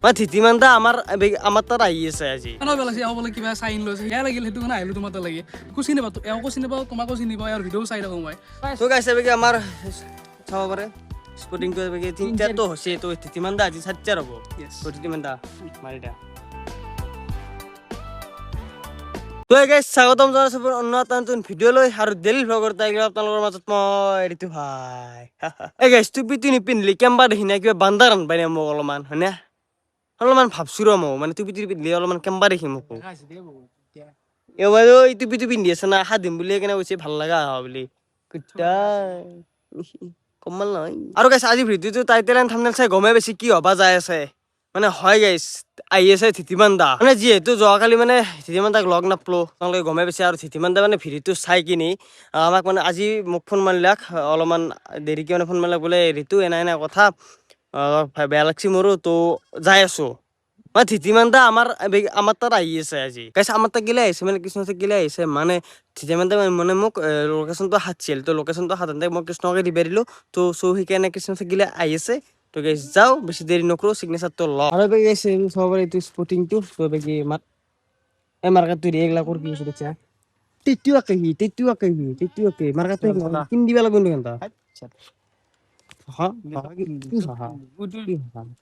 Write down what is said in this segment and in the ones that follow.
মই থিতিমানটা আমাৰ তাত আহি আছে আজি বেলাছি আও বোলে কিবা চাইন লৈছে বেয়া লাগিল সেইটো কাৰণে আহিলো তোমাৰ তাত লাগি চিনি পাওঁ এওঁকো চিনি পাওঁ তোমাকো চিনি পাওঁ আৰু ভিডিঅ' চাই থাকোঁ মই তো গাইছে বেগে আমাৰ চাব পাৰে স্পটিংটো বেগে 3-4 হৈছে তো থিতিমানটা আজি 4 হ'ব তো থিতিমানটা মাৰি দা তো গাইছ স্বাগতম জনাইছো অন্য এটা নতুন ভিডিঅ' লৈ আৰু ডেইলি ভ্লগৰ টাইগৰ আপোনালোকৰ মাজত মই ঋতু ভাই এই গাইছ টুপিটো নিপিন্ধিলে কেম্বা দেখি না কিবা বান্দাৰ আনবাই না মোক অলপমান হয়নে অলপমান ভাবছো ৰ মই মানে টুপিটো পিন্ধিলে অলপমান কেম্বা দেখি মোক এবাৰো এই টুপিটো পিন্ধি আছে না সাদিম বুলি কেনে কৈছে ভাল লগা বুলি কুত্তা কমল নহয় আৰু গাইছ আজি ভিডিঅ'টো টাইটেল এণ্ড থাম্বনেইল চাই গমে বেছি কি হবা যাই আছে মানে হয় গাইছ আহি আছে থিতিমানদা মানে যিহেতু যোৱাকালি মানে থিতিমানদাক লগ নাপালো তোমালোকে গমে পাইছে আৰু থিতিমানদা মানে ভিডিঅ'টো চাই কিনি আমাক মানে আজি মোক ফোন মাৰিলাক অলপমান দেৰিকে মানে ফোন মাৰিলাক বোলে ঋতু এনে কথা বেয়া লাগছি মোৰো তো যাই আছো মানে থিতিমানদা আমাৰ তাত আহি আছে আজি গাইছ আমাৰ তাত গেলে আহিছে মানে কৃষ্ণক গেলে আহিছে মানে থিতিমানদা মানে মোক লোকেশ্যনটো সাতছিল তো লোকেশ্যনটো সাধাৰণতে মই কৃষ্ণকে দিবাই দিলো তো সেইকাৰণে কৃষ্ণ গেলে আহি আছে তো গাইছ যাও বেছি দেৰি নকৰো চিগনেচাৰটো ল আৰু গাইছ সবাই এইটো স্পটিংটো তো বেগি মাত এই মাৰ্কেটটো দিয়ে এইগিলা কৰি আছে দেখছা তেতুয়াকে মাৰ্কেটটো কিন দিবা লাগব কেনটা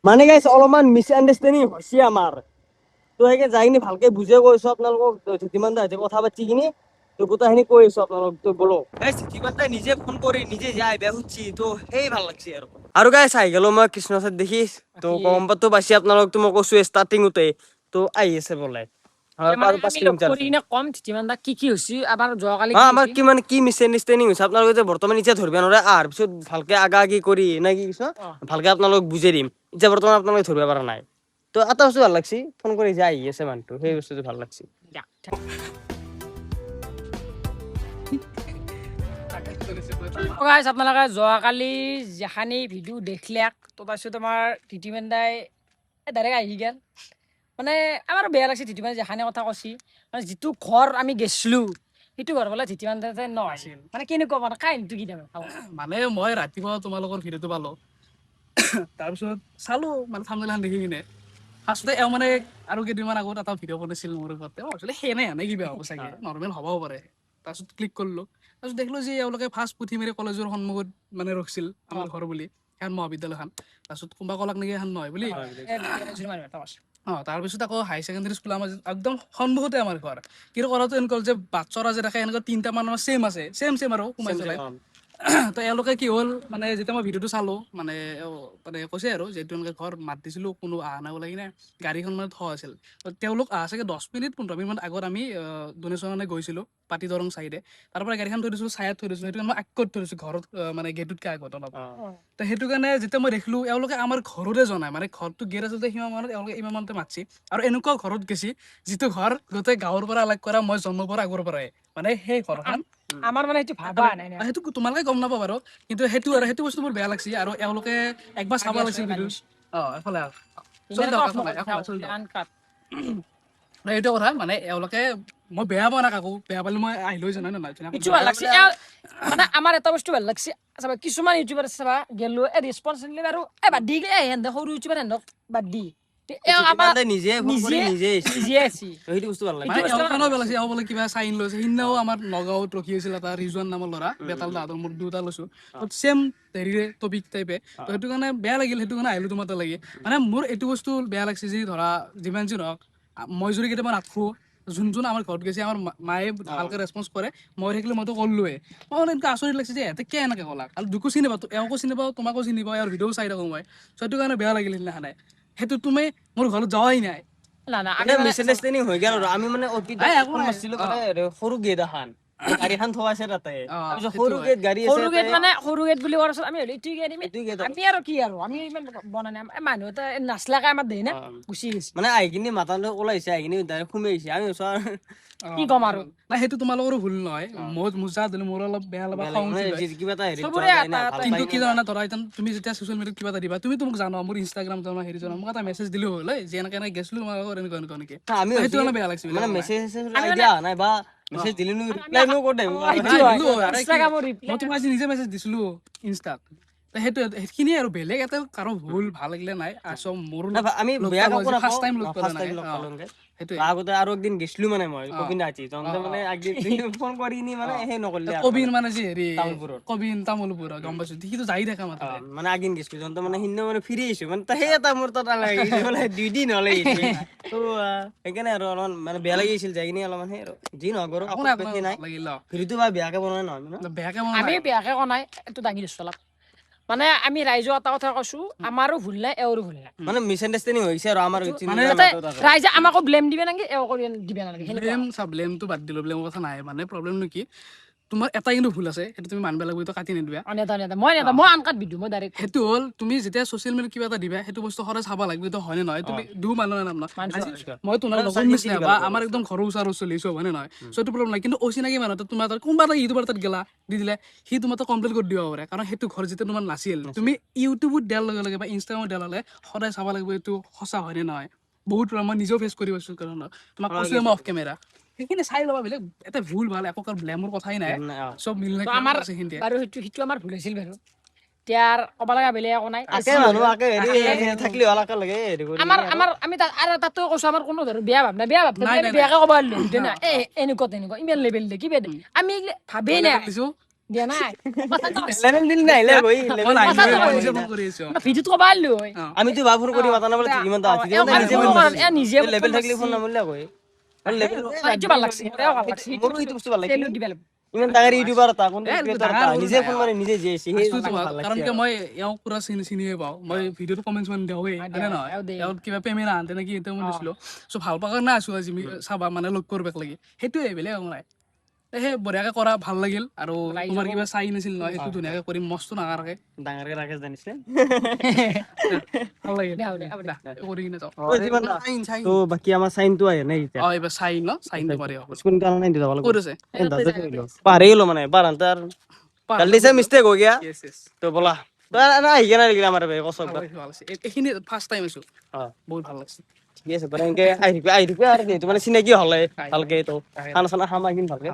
মানে গাইছ অলপমান মিছ আণ্ডাৰষ্টেণ্ডিং হৈছে আমাৰ তো সেইকে যাই কিনি ভালকে বুজাই কৈছো আপোনালোকক থিতিমানদা হাতে কথা পাতি কিনি তো গোটাখিনি কৈ আছো আপোনালোক তো বলো এই থিতিমানদাই নিজে ফোন কৰি নিজে যাই বেয়া শুনছি তো সেই ভাল লাগছে আৰু গাইছ আহি গেলো মই কৃষ্ণ চাৰ দেখি তো গম পাতো পাইছি আপোনালোক তো মই কৈছো ষ্টাৰ্টিঙতে তো আহি আছে বোলে আমাৰ কিমান কি মিছ আণ্ডাৰষ্টেণ্ডিং হৈছে আপোনালোকে যে বৰ্তমান এতিয়া ধৰিব নোৱাৰে আহাৰ পিছত ভালকে আগি কৰি না কি কৈছ ভালকে আপোনালোক বুজাই দিম এতিয়া বৰ্তমান আপোনালোকে ধৰিব পৰা নাই তো এটা বস্তু ভাল লাগছি ফোন কৰি যে আহি আছে মানুহটো সেই বস্তুটো ভাল লাগছি আপোনালোকে যোৱাকালি যেখানি ভিডিঅ' দেখিলাক তো তাৰপিছত আমাৰ থিতিমানদাই ডাইৰেক্ট আহি গেল মানে আমাৰ বেয়া লাগছে থিতিমানে যেখানি কথা কৈছি মানে যিটো ঘৰ আমি গেছিলো সেইটো ঘৰ বোলে থিতিমানদাতে নহৈছিল মানে কেনেকুৱা মানে কাহিনীটো কি মানে মই ৰাতিপুৱা তোমালোকৰ ভিডিঅ'টো পালো তাৰপিছত চালো মানে থাম্বনেইলখন দেখি কিনে ফাৰ্ষ্টতে এওঁ মানে আৰু কেইদিনমান আগত এটা ভিডিঅ' বনাইছিল মোৰ ওপৰত ভাবিছিলো সেনে হেনে কিবা হ'ব চাগে নৰ্মেল হ'বও পাৰে তাৰপিছত ক্লিক কৰিলো তাৰপিছত দেখিলো যে এওঁলোকে ফাৰ্ষ্ট পুথিমেৰী কলেজৰ সন্মুখত মানে ৰখিছিল আমাৰ ঘৰ বুলি এখন মহাবিদ্যালয়খন তাৰপিছত কোনোবা কলাক নেকি এখন নহয় বুলি তাৰপিছত আকৌ হাই ছেকেণ্ডেৰী স্কুল আমাৰ একদম সন্মুখতে আমাৰ ঘৰ কিন্তু কথাটো এনেকুৱা হ'ল যে বাচ্চৰা যে দেখে এনেকুৱা 3টা মান ছেম আছে ছেম আৰু সোমাই চলাই তো এওঁলোকে কি হ'ল মানে যেতিয়া মই ভিডিঅ'টো চালো মানে কৈছে আৰু যে তেওঁলোকে ঘৰ মাত দিছিলো কোনো অহা নাই ওলাই কিনে গাড়ীখন মানে থোৱা আছিল তেওঁলোক চাগে 10 মিনিট 15 মিনিট আগত আমি ডনেশ্যনৰ কাৰণে গৈছিলো পাতি দৰং চাইডে তাৰ পৰা গাড়ীখন থৈ দিছিলো ছাইডত থৈ দিছিলো সেইটো মই আগত থৈ দিছো ঘৰত মানে গেটতকৈ আগত অলপ তো সেইটো কাৰণে যেতিয়া মই দেখিলো এওঁলোকে আমাৰ ঘৰতে জনাই মানে ঘৰটো গেট আচলতে সিমান মানত এওঁলোকে ইমান মানতে মাতছি আৰু এনেকুৱা ঘৰত গেছি যিটো ঘৰ গোটেই গাঁৱৰ পৰা আলাগ কৰা মই জন্ম পৰা আগৰ পৰাই মানে সেই ঘৰখন আমাৰ মানে সেইটো ভাবা নাই সেইটো তোমালোকে গম নাপাবা বাৰু কিন্তু সেইটো বস্তু মোৰ বেয়া লাগছি আৰু এওঁলোকে একবাৰ চাব লাগিছিল ভিডিঅ' এফালে এইটো কথা মানে এওঁলোকে মই বেয়া পোৱা নাই কাকো বেয়া পালে মই আহিলৈ জানাই নাই ভাল লাগছে মানে আমাৰ এটা বস্তু ভাল লাগছে চাবা কিছুমান ইউটিউবাৰ চাবা গেলো ৰেছপন্স নিলে আৰু বাদ দি হেন্দে সৰু ইউটিউবাৰ হেন্দক বাদ দি কিবা চাইন লৈছে সিদিনাও আমাৰ নগাঁৱত ৰখি আছিল এটা ৰিজৱান নামৰ ল'ৰা বেতাল দাহঁতৰ মোৰ দুটা লৈছো চেম হেৰিৰে টপিক টাইপে তো সেইটো কাৰণে বেয়া লাগিল সেইটো কাৰণে আহিলো তোমাৰ তাত লাগি মানে মোৰ এইটো বস্তু বেয়া লাগছে যে ধৰা যিমান যি নহওক মই যদি কেতিয়াবা নাথাকো যোন আমাৰ ঘৰত গৈছে আমাৰ মায়ে ভালকে ৰেছপন্স কৰে মই থাকিলে মইতো ক'লোৱে মই মানে এনেকুৱা আচৰিত লাগিছে যে এতে কিয় এনেকৈ ক'লাক আৰু দুকো চিনি পাওঁ এওঁকো চিনি পাওঁ তোমাকো চিনি পাওঁ আৰু ভিডিঅ' চাই থাকোঁ মই চ' সেইটো কাৰণে বেয়া লাগিল সেইদিনাখনে সেইটো তুমি মোৰ ঘৰত যোৱাই নাই মিছআণ্ডাৰষ্টেণ্ডিং হৈ গেল আৰু আমি মানে সৰু গেট এখন গাড়ীখন থোৱা আছে তাতে সৰু গেট গাড়ী আছে সৰু গেট বুলি কোৱাৰ আমি আমি আৰু কি আৰু আমি ইমান বনা নাই মানুহ এটা নাচলাকে আমাৰ দেই না গুচি গৈছে মানে আহি কিনি মাথাটো ওলাইছে আহি কিনি ডাইৰেক্ট সোমাই আহিছে আমি কি ক'ম আৰু নাই সেইটো তোমালোকৰো ভুল নহয় মই মোজা দিলো মোৰ অলপ বেয়া লগা খং কিবা এটা কিন্তু কি জানা ধৰা এতিয়া তুমি যেতিয়া ছ'চিয়েল মিডিয়াত কিবা এটা দিবা তুমি মোক জানো মোৰ ইনষ্টাগ্ৰাম জানো হেৰি জানো মোক এটা মেছেজ দিলেও হ'ল যে এনেকে গেছিলো তোমালোকৰ এনেকুৱা নেকি আমি সেইটো কাৰণে বেয়া লাগিছে মানে মেছেজ আইডিয়া নাই বা মেছেজ দিলে নো ৰিপ্লাই নো ক'ত মই তোমাক আজি নিজে মেছেজ দিছিলো ইনষ্টাত সেইটো সেইখিনিয়ে আৰু বেলেগ এটা কাৰো ভুল ভাল লাগিলে নাই আছো মোৰো আমি বেয়া কাপোৰ ফাৰ্ষ্ট টাইম লগ কৰা নাই সেইটোৱে আগতে আৰু একদিন গেছলো মানে মই কবিন আছি তহঁতে মানে একদিন ফোন কৰি নি মানে সেই নকৰিলে কবিন মানে যি হেৰি তামোলপুৰত। কবিন তামোলপুৰ গম পাইছো সিটো যাই থাকে মাত্ৰ মানে আগিন গেছলো তহঁতে মানে সিদিনা মানে ফিৰি আহিছো মানে সেই এটা মোৰ তাত লাগিছে মানে 2 দিন হলে তো সেইকাৰণে আৰু অলপমান মানে বেয়া লাগিছিল যাই কিনি অলপমান সেই আৰু যি নহওক বাৰু একো কাপোৰ নাই বেছি নাই লাগিল ভিডিঅ'টো বা বেয়াকে বনোৱা নহয় ন বেয়াকে আমি বেয়াকে কোৱা নাই এইটো দাঙি দিছো অলপ মানে আমি ৰাইজক এটা কথা কৈছো আমাৰো ভুল নাই এওঁৰো ভুল নাই মানে মিছ আণ্ডাৰষ্টেণ্ডিং হৈছে আৰু আমাৰ মানে যাতে ৰাইজে আমাকো ব্লেম দিবে নালাগে এওঁকো দিবে নালাগে সেনেকুৱা ব্লেমটো বাদ দিলো ব্লেমৰ কথা নাই মানে প্ৰব্লেমনো কি তোমাৰ এটা কিন্তু ভুল আছে সেইটো তুমি মানিব লাগিব এইটো কাটি নিদিবা মই আনকাত বিদু মই ডাইৰেক্ট সেইটো হ'ল তুমি যেতিয়া ছ'চিয়েল মিডিয়াত কিবা এটা দিবা সেইটো বস্তু সদায় চাব লাগিব এইটো হয়নে নহয় তুমি দু মানুহ নাম মই তোমাৰ লগৰ নিচিনা বা আমাৰ একদম ঘৰৰ ওচৰৰ চলিছো হয়নে নহয় চ' এইটো প্ৰব্লেম নাই কিন্তু অচিনাকি মানুহ তোমাৰ তাত কোনোবা এটা ইউটিউবাৰ তাত গেলা দি দিলে সি তোমাৰ তাত কমপ্লেইন কৰি দিব পাৰে কাৰণ সেইটো ঘৰ যেতিয়া তোমাৰ নাছিল তুমি ইউটিউবত দিয়াৰ লগে লগে বা ইনষ্টাগ্ৰামত দিয়াৰ লগে সদায় চাব লাগিব এইটো সঁচা হয়নে নহয় বহুত মই নিজেও ফেচ কৰি পাইছো কাৰণ তোমাক কৈছোৱে মই অফ কেমেৰা সেইখিনি চাই ল'বা বেলেগ এটা ভুল ভাল একো ব্লেমৰ কথাই নাই চব মিলি আমাৰ বাৰু সেইটো আমাৰ ভুল হৈছিল বাৰু এতিয়া ক'ব লগা বেলেগ একো নাই থাকলি হল আকে লাগে আমাৰ আমি আৰু তাতো কৈছো আমাৰ কোনো ধৰণৰ বেয়া ভাৱ নাই বেয়া ভাৱ আমি বেয়াকে ক'ব পাৰিলো না এনেকুৱা তেনেকুৱা ইমান লেভেল দে কিবা দে আমি ভাবেই নাই দিয়া নাই লেভেল দিল নাহিলে গৈ ভিডিঅ'ত ক'ব পাৰিলো আমিতো বাফুৰ কৰি মাতা নাবলে ইমান টা আছে নিজে লেভেল থাকলি ফোন নামলে গৈ লেভেল ভাল লাগছে মোৰো এইটো বস্তু ভাল লাগিছে ইমান ডাঙৰ ইউটিউবাৰ এটা কোন ক্ৰিয়েটৰ এটা নিজে ফোন মাৰি নিজে যি আছে সেই ভাল কাৰণ লাগিছে মই এওঁ পুৰা চিনিয়ে পাওঁ মই ভিডিঅ'টো কমেণ্টছ মান দিওঁৱেই হয়নে নহয় এওঁ কিবা পেমেণ্ট আনতে নেকি এতিয়া মই দিছিলোঁ চ' ভাল পোৱাৰ কাৰণে আছোঁ আজি চাবা মানে লগ কৰিব লাগি সেইটোৱে বেলেগ একো নাই সেই বঢ়িয়াকে কৰা ভাল লাগিল আৰু তোমাৰ কিবা চাই নাছিল নহয় সেইটো ধুনীয়াকে কৰিম মস্ত নাগাৰকে ডাঙৰকে ৰাকেশ জানিছে ভাল লাগিল কৰি কিনে যাওঁ তো বাকি আমাৰ সাইনটো আহে নাই এতিয়া এইবাৰ চাই ন চাইনটো মাৰি হ'ব স্কুল কাল নাই দিলা ক'ত আছে পাহৰি গলো মানে বাৰান্তাৰ জলদি সে মিস্টেক हो गया তো বলা তো না আহি গেনা লাগিলে আমাৰ কসক এইখিনি ফাৰ্ষ্ট টাইম আছো বহুত ভাল লাগছে ঠিক আছে বাৰু এনেকে আহি থাকিবা আৰু এইটো মানে চিনাকি হলে ভালকে তো খানা চানা খাম আহিম ভালকে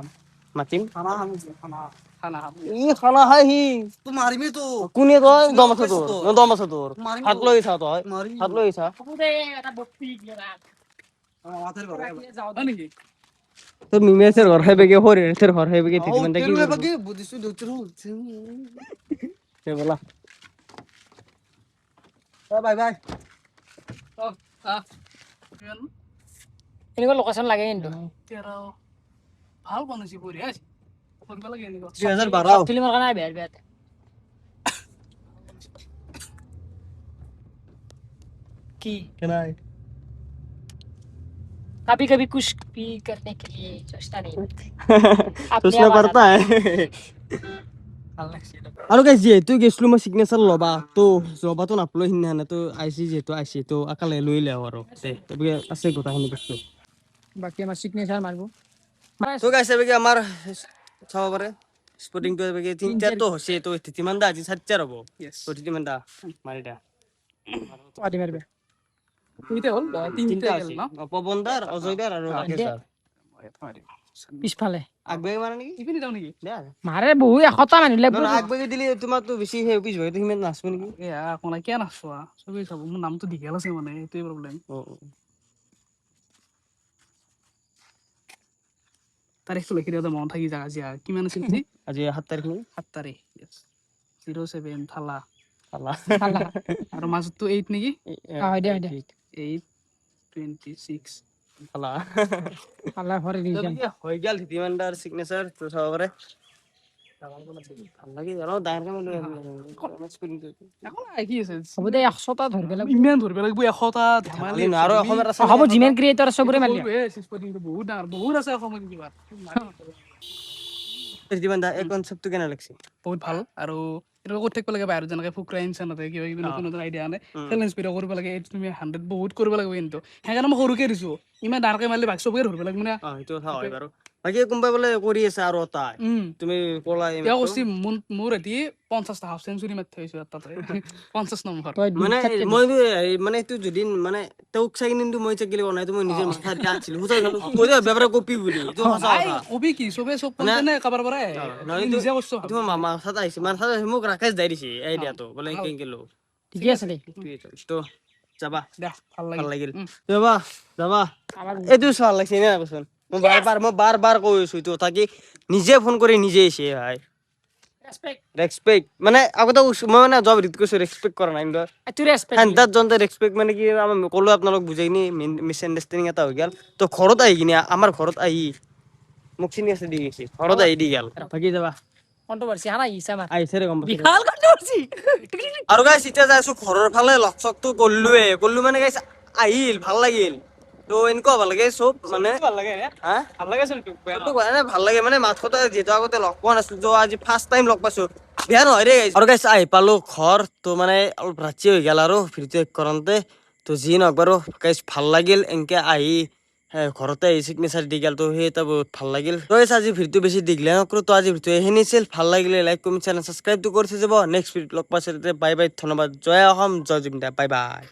মাতিম ই খানা খাই সি মাৰিবি তো কোনে তই দম আছে তোৰ হাত লৈ চা তই হাত লৈ চা নেকি তোৰ মিমেসেৰ ঘৰ খাইবে কে হৰিণেৰ ঘৰ খাইবে কে ট্ৰিটমেন্টটা কি কৰবে বুঝিছো দেউতিৰু সে বলা বাই বাই এনেকুৱা লোকেশ্যন লাগে কিন্তু ভাল বনাইছে বঢ়িয়া আছে কৰিব লাগে এনেকুৱা 2012 ফিল্মৰ কাৰণে বেয়া বেয়া কি কেনাই कभी कभी कुछ भी करने के लिए सोचता नहीं सोचना पड़ता है আৰু গাইজ যিহেতু গেছলো মই সিগনেচাৰ ল'বা তো জবাটো নাপলো সিদিনা তো আইছি যিহেতু আইছি তো আকালে লৈ লেও আৰু তবে আছে গোটাখিনি বস্তু বাকি আমাৰ সিগনেচাৰ মাৰব তো গাইছে বেগে আমাৰ চাব পাৰে স্পটিংটো বেগে 3-4 তো হৈছে তো তিমান দা আজি 4 হ'ব তো তিমান দা মাৰি দা পাটি মাৰবে এইটা হ'ল তিনটা আছে ন পবনদাৰ অজয়দাৰ আৰু ৰাকেশদাৰ পিছফালে আগবেগে মাৰা নেকি ইপিনে যাওঁ নেকি দে মাৰে বহু এশটা মানুহ লাগব আগবেগে দিলে তোমাৰতো বেছি হে পিছ ভাগে সিমান নাচব নেকি এয়া কোন কিয় নাচোৱা চবেই চাব মোৰ নামটো দীঘল আছে মানে এইটোৱে প্ৰব্লেম তাৰিখটো লিখি দিওঁতে মনত থাকি যায় আজি কিমান আছিল আজি আজি 7 তাৰিখ নেকি 7 তাৰিখ 07 থালা খালা আৰু মাজতো 8 নেকি হয় দে 8/26 খালা আল্লাহ ভৰে দিয়েছেন হৈ গেল তিমানদাৰ সিগনেচাৰ তো চাব পাৰে ভাল লাগি জানো ডাঙৰ কাম একো নাই কি আছে হ'ব দে 100টা ধৰব লাগব ইমান ধৰিব লাগিব 100টা ধেমালি আৰু অসমৰ আছে হ'ব যিমান ক্ৰিয়েটৰ চবৰে মালি বহুত ডাঙৰ বহুত আছে অসমত কিবা তিমানদা এই কনসেপ্টটো কেনে লাগছে বহুত ভাল আৰু এইটো ক'ত থাকিব লাগে বাহিৰত যেনেকৈ ফুকৰা ইনচানতে কিবা কিবি নতুন নতুন আইডিয়া আনে চেলেঞ্জ ভিডিঅ' কৰিব লাগে এইটো তুমি 100 বহুত কৰিব লাগিব কিন্তু সেইকাৰণে মই সৰুকৈ দিছোঁ ইমান ডাঙৰকৈ মাৰিলে বাকী চবকে ধৰিব লাগিব না সেইটো কথা হয় বাৰু বাকী কোনোবাই বোলে কৰি আছে আৰু এটা তুমি ক'লা এই তেওঁ মাত্ৰ। কৈছি মোৰ এটি 50টা হাফ সেঞ্চুৰী মাৰি থৈছো তাতে 50 নম্বৰ তই মানে বিখ্যাত মই মানে এইটো যদি মানে তেওঁক চাই কিন্তু মই চাকিলে বনাই মই নিজৰ মাথা দিয়া আছিলো কৈ বেপাৰ কপি বুলি এইটো সঁচা আই কথা কবি কি চবে চব কোনতে নে কাবাৰ পৰা নহয়, নিজে কৈছো এইটো মাথাত আহিছে মাথাত আহিছে মোক ৰাকেশ দাই দিছে এই দিয়াতো বোলে কেলো ঠিকে আছে দে তো যাবা দে ভাল ভাল লাগিল লাগিল যাবা যাবা আমাৰ এইটো চোৱা লাগছে নে কৈছোন মই বাৰ বাৰ কৈ আছো এইটো কথা কি নিজে ফোন কৰি নিজে আহিছে ভাই ৰেছপেক্ট ৰেসপেক্ট মানে আগতে মই মানে জব ৰিট কৈছো ৰেসপেক্ট কৰা নাই এইটো ৰেছপেক্ট হেন্তাত জনতে ৰেসপেক্ট মানে কি আমি ক'লো আপোনালোক বুজাই কিনি মিছ আণ্ডাৰষ্টেণ্ডিং এটা হৈ গ'ল তো ঘৰত আহি কিনে আমাৰ ঘৰত আহি মোক চিনি আছে দি গৈছে ঘৰত আহি দি গেল বাকী যাবা কণ্ট্ৰভাৰ্সি হানা ইছা মাৰ আহিছে ৰে গম পাইছো বিশাল কণ্ট্ৰভাৰ্সি আৰু গাইছ এতিয়া যাই আছো ঘৰৰ ফালে লক চকটো গ'লো মানে গাইছ আহিল ভাল লাগিল তো এনেকুৱা ভাল লাগে চব মানে ভাল লাগে হা ভাল লাগে ভাল লাগে মানে মাতখতে যিহেতু আগতে লগ পোৱা নাছিলো তো আজি ফাৰ্ষ্ট টাইম লগ পাইছো বেয়া নহয় ৰে আৰু গাইছ আহি পালো ঘৰ তো মানে অলপ ৰাতি হৈ গেল আৰু ভিডিঅ' কৰোঁতে তো যি নহওক বাৰু গাইছ ভাল লাগিল এনেকে আহি ঘৰতে আহি চিগনেচাৰ দি গেল তো সেই এটা বহুত ভাল লাগিল তো গাইছ আজি ভিডিঅ' বেছি দীঘলীয়া নকৰো তো আজি ভিডিঅ' এইখিনি আছিল ভাল লাগিলে লাইক কমেণ্ট চেনেল ছাবস্ক্ৰাইবটো কৰি থৈ যাব নেক্সট ভিডিঅ'ত লগ পাইছে বাই বাই ধন্যবাদ জয় অসম জয় জুবিন দা বাই বাই